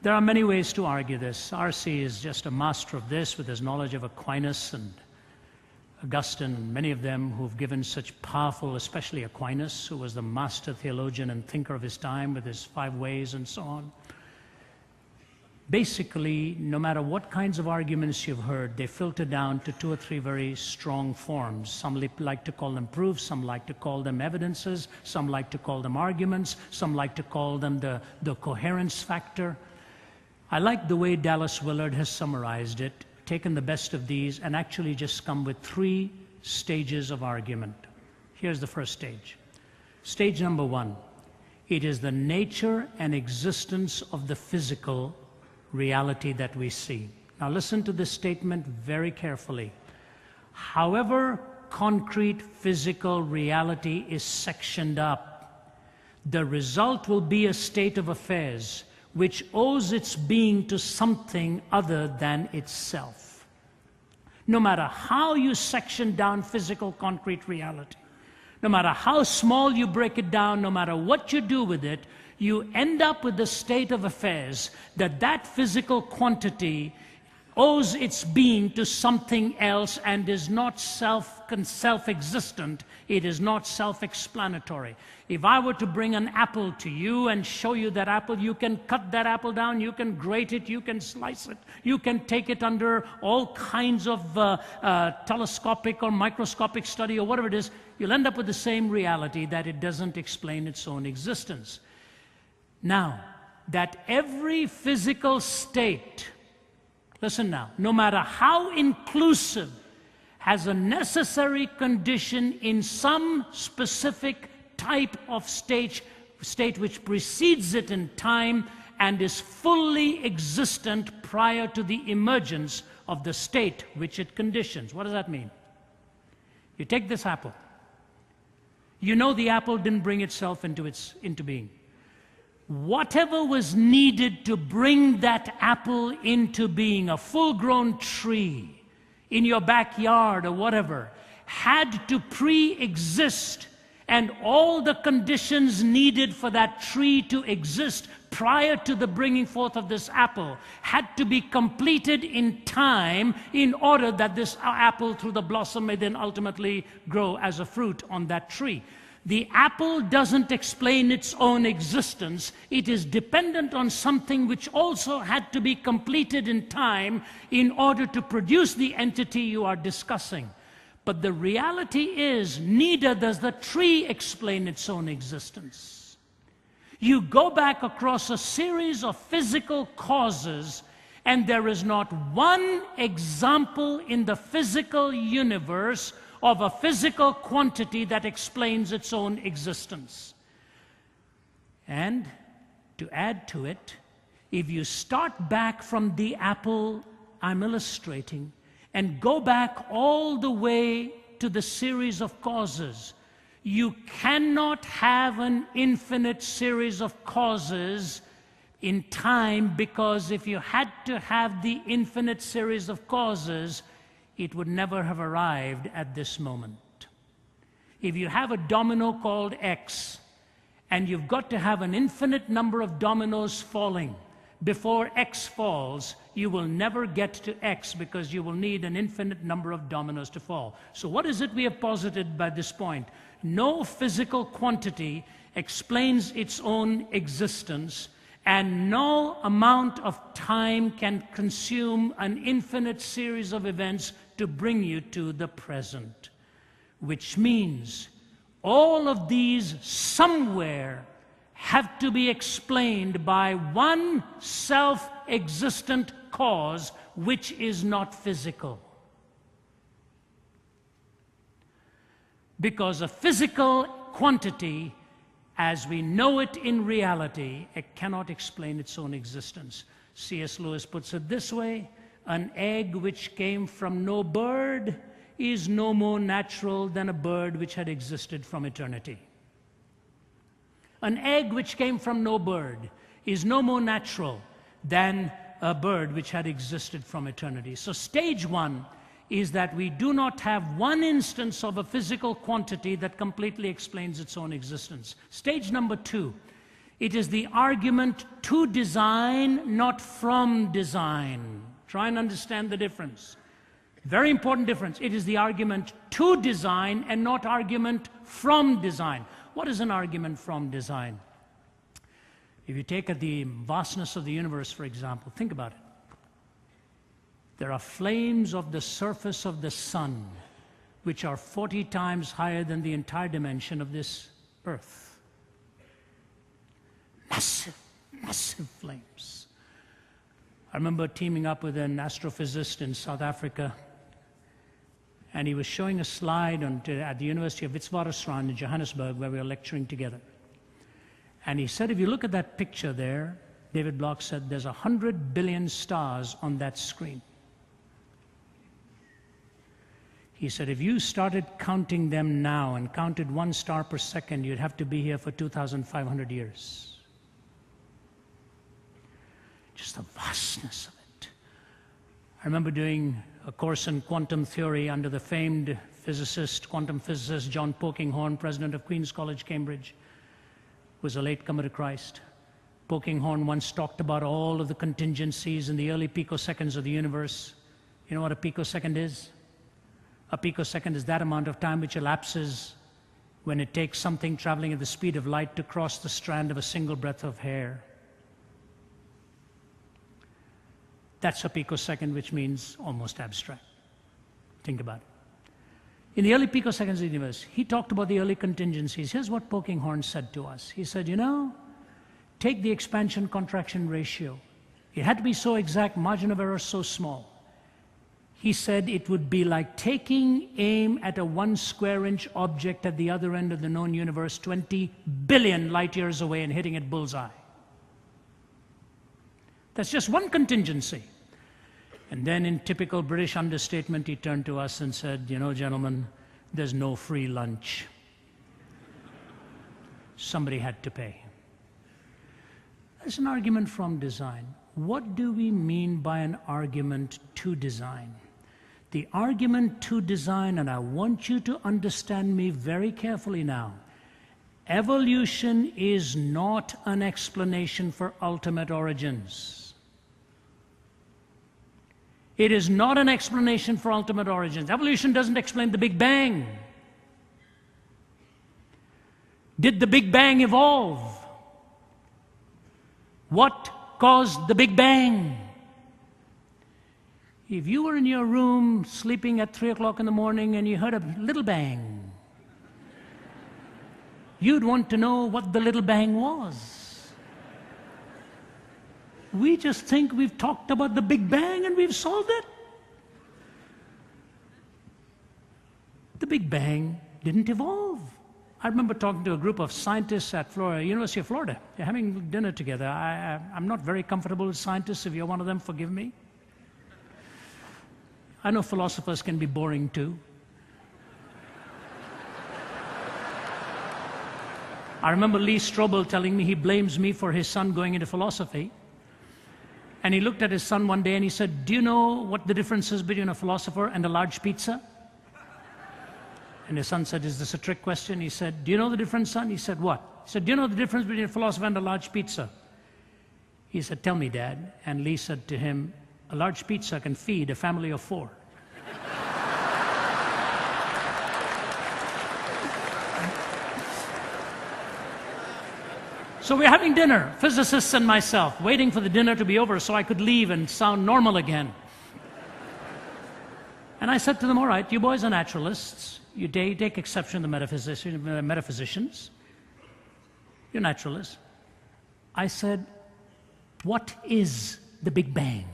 There are many ways to argue this. R.C. is just a master of this with his knowledge of Aquinas and Augustine, and many of them who've given such powerful, especially Aquinas, who was the master theologian and thinker of his time with his 5 ways and so on. Basically, no matter what kinds of arguments you've heard, they filter down to 2 or 3 very strong forms. Some like to call them proofs, some like to call them evidences, some like to call them arguments, some like to call them the coherence factor. I like the way Dallas Willard has summarized it, taken the best of these and actually just come with 3 stages of argument. Here's the first stage. Stage number 1, it is the nature and existence of the physical reality that we see. Now listen to this statement very carefully. However concrete physical reality is sectioned up, the result will be a state of affairs which owes its being to something other than itself. No matter how you section down physical concrete reality, no matter how small you break it down, no matter what you do with it, you end up with the state of affairs that that physical quantity owes its being to something else and is not self-existent. It is not self-explanatory. If I were to bring an apple to you and show you that apple, you can cut that apple down, you can grate it, you can slice it, you can take it under all kinds of telescopic or microscopic study or whatever it is, you'll end up with the same reality that it doesn't explain its own existence. Now, that every physical state, listen now, no matter how inclusive, has a necessary condition in some specific type of state which precedes it in time and is fully existent prior to the emergence of the state which it conditions. What does that mean? You take this apple. You know the apple didn't bring itself into being. Whatever was needed to bring that apple into being, a full-grown tree in your backyard or whatever, had to pre-exist, and all the conditions needed for that tree to exist prior to the bringing forth of this apple had to be completed in time in order that this apple through the blossom may then ultimately grow as a fruit on that tree. The apple doesn't explain its own existence. It is dependent on something which also had to be completed in time in order to produce the entity you are discussing. But the reality is, neither does the tree explain its own existence. You go back across a series of physical causes, and there is not one example in the physical universe of a physical quantity that explains its own existence. And to add to it, if you start back from the apple I'm illustrating and go back all the way to the series of causes, you cannot have an infinite series of causes in time, because if you had to have the infinite series of causes, it would never have arrived at this moment. If you have a domino called X, and you've got to have an infinite number of dominoes falling before X falls, you will never get to X, because you will need an infinite number of dominoes to fall. So what is it we have posited by this point? No physical quantity explains its own existence, and no amount of time can consume an infinite series of events to bring you to the present. Which means all of these somewhere have to be explained by one self-existent cause which is not physical. Because a physical quantity, as we know it in reality, it cannot explain its own existence. C.S. Lewis puts it this way: an egg which came from no bird is no more natural than a bird which had existed from eternity. An egg which came from no bird is no more natural than a bird which had existed from eternity. So stage 1 is that we do not have one instance of a physical quantity that completely explains its own existence. Stage number 2 It is the argument to design, not from design. Try and understand the difference. Very important difference. It is the argument to design and not argument from design. What is an argument from design? If you take the vastness of the universe, for example, think about it. There are flames of the surface of the sun, which are 40 times higher than the entire dimension of this earth. Massive, massive flames. I remember teaming up with an astrophysicist in South Africa, and he was showing a slide at the University of Witwatersrand in Johannesburg, where we were lecturing together. And he said, if you look at that picture there, David Bloch said, there's 100 billion stars on that screen. He said, if you started counting them now and counted 1 star per second, you'd have to be here for 2,500 years. Just the vastness of it. I remember doing a course in quantum theory under the famed quantum physicist, John Polkinghorne, president of Queen's College, Cambridge, was a latecomer to Christ. Polkinghorne once talked about all of the contingencies in the early picoseconds of the universe. You know what a picosecond is? A picosecond is that amount of time which elapses when it takes something traveling at the speed of light to cross the strand of a single breath of hair. That's a picosecond, which means almost abstract. Think about it. In the early picoseconds of the universe, he talked about the early contingencies. Here's what Polkinghorne said to us. He said, you know, take the expansion-contraction ratio. It had to be so exact, margin of error so small. He said it would be like taking aim at a 1 square-inch object at the other end of the known universe, 20 billion light years away, and hitting it bullseye. That's just one contingency. And then in typical British understatement, he turned to us and said, you know, gentlemen, there's no free lunch. Somebody had to pay. That's an argument from design. What do we mean by an argument to design? The argument to design, and I want you to understand me very carefully now, evolution is not an explanation for ultimate origins. It is not an explanation for ultimate origins. Evolution doesn't explain the Big Bang. Did the Big Bang evolve? What caused the Big Bang? If you were in your room sleeping at 3 o'clock in the morning and you heard a little bang, you'd want to know what the little bang was. We just think we've talked about the Big Bang and we've solved it. The Big Bang didn't evolve. I remember talking to a group of scientists at University of Florida. They're having dinner together. I'm not very comfortable with scientists. If you're one of them, forgive me. I know philosophers can be boring too. I remember Lee Strobel telling me he blames me for his son going into philosophy. And he looked at his son one day and he said, do you know what the difference is between a philosopher and a large pizza? And his son said, is this a trick question? He said, do you know the difference, son? He said, what? He said, do you know the difference between a philosopher and a large pizza? He said, tell me, Dad. And Lee said to him, a large pizza can feed a family of 4. So we're having dinner, physicists and myself, waiting for the dinner to be over so I could leave and sound normal again. And I said to them, all right, you boys are naturalists. You take exception to the metaphysicians. You're naturalists. I said, what is the Big Bang?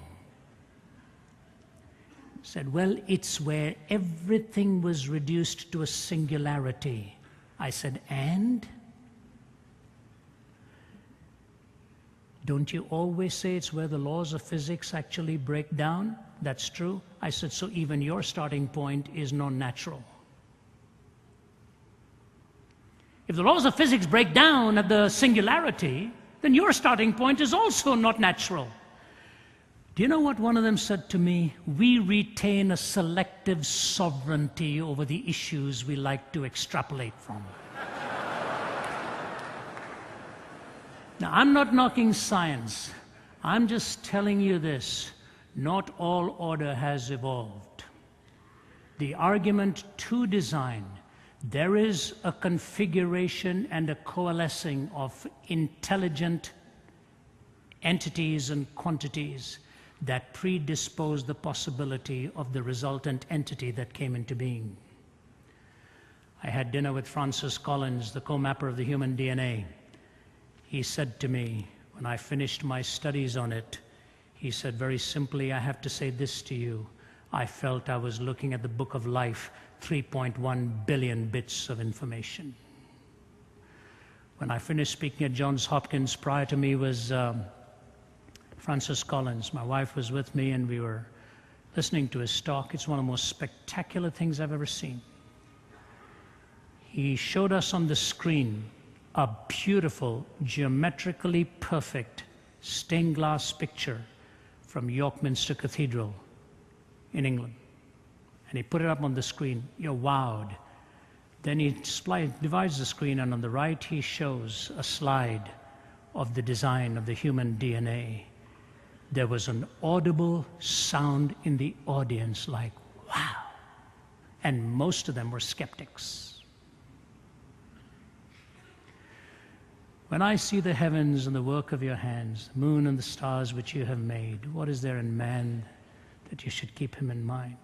He said, well, it's where everything was reduced to a singularity. I said, and? Don't you always say it's where the laws of physics actually break down? That's true. I said, so even your starting point is non-natural. If the laws of physics break down at the singularity, then your starting point is also not natural. Do you know what one of them said to me? We retain a selective sovereignty over the issues we like to extrapolate from. Now, I'm not knocking science. I'm just telling you this. Not all order has evolved. The argument to design, there is a configuration and a coalescing of intelligent entities and quantities that predispose the possibility of the resultant entity that came into being. I had dinner with Francis Collins, the co-mapper of the human DNA. He said to me, when I finished my studies on it, he said very simply, I have to say this to you. I felt I was looking at the book of life, 3.1 billion bits of information. When I finished speaking at Johns Hopkins, prior to me was Francis Collins. My wife was with me and we were listening to his talk. It's one of the most spectacular things I've ever seen. He showed us on the screen a beautiful, geometrically perfect stained glass picture from York Minster Cathedral in England. And he put it up on the screen. You're wowed. Then he divides the screen, and on the right he shows a slide of the design of the human DNA. There was an audible sound in the audience like, wow. And most of them were skeptics. When I see the heavens and the work of your hands, the moon and the stars which you have made, what is there in man that you should keep him in mind?